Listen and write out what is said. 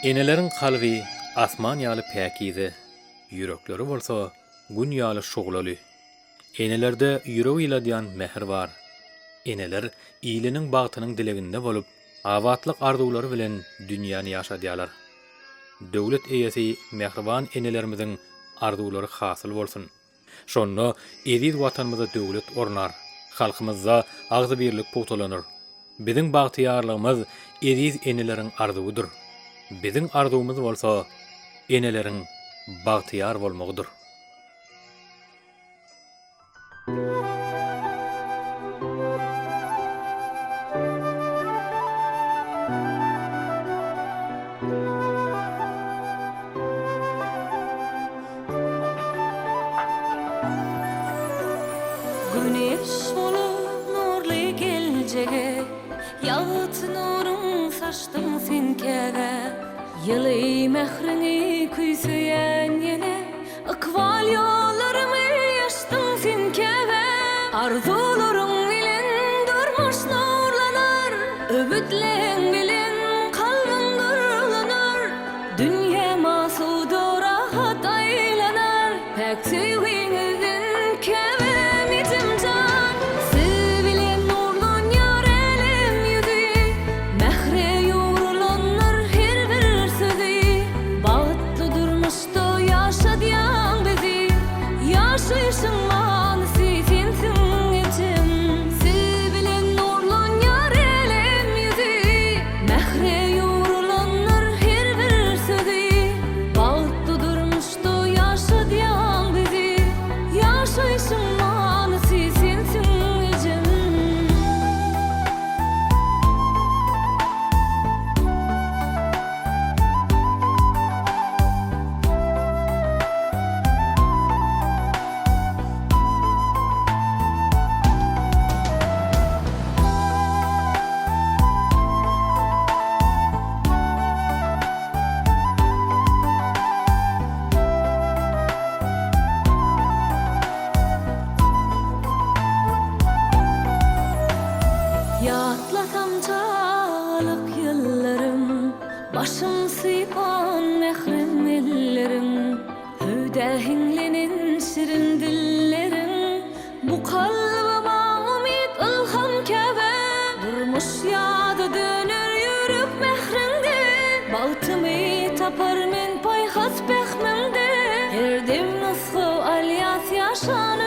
Enelerin kalbi asman ýaly päkize, yürekleri bolsa gün ýaly şoglaly. Enelerde ýüreg ýyladiýan mehr bar. Eneler iyiliniň bagtynyň dileginde bolup, awatlyk arzuwlary bilen dünýäni ýaşadýarlar. Döwlet eýesi mehriban enelerimiziň arzuwlary hasyl bolsun. Şonda eziz watanymyza döwlet ornar, halkymyza agzy birlik puwtalanır. Biziň bagtyýarlygymyz eziz eneleriň arzuwudyr. Biziň arzuwymyz bolsa eneleriň bagtyýar bolmagydyr. Güneş olup nurly geljege, ýagyt nuruň saçdyň sen käge. Ýyly mehrini küýsüýän ýene, ykbal ýollarmy ýaşdyň sen käge. Arzularyň bilen durmuş nurlanar, öbütleň bilen kalbyň gurlanar. Dünýä masuda rahat aýlanar, pek süýgüňizden käme. Yatlasam çalık yıllarım, başım sypan mehrim ellerim. Hüdehinlenin şirin dillerim, bu kalbıma umid ilham käbe. Durmuş ýady dönür yürüp mehrinde, bagtymy tapar men paýhas behminde. Her dem nusgu alyas ýaşany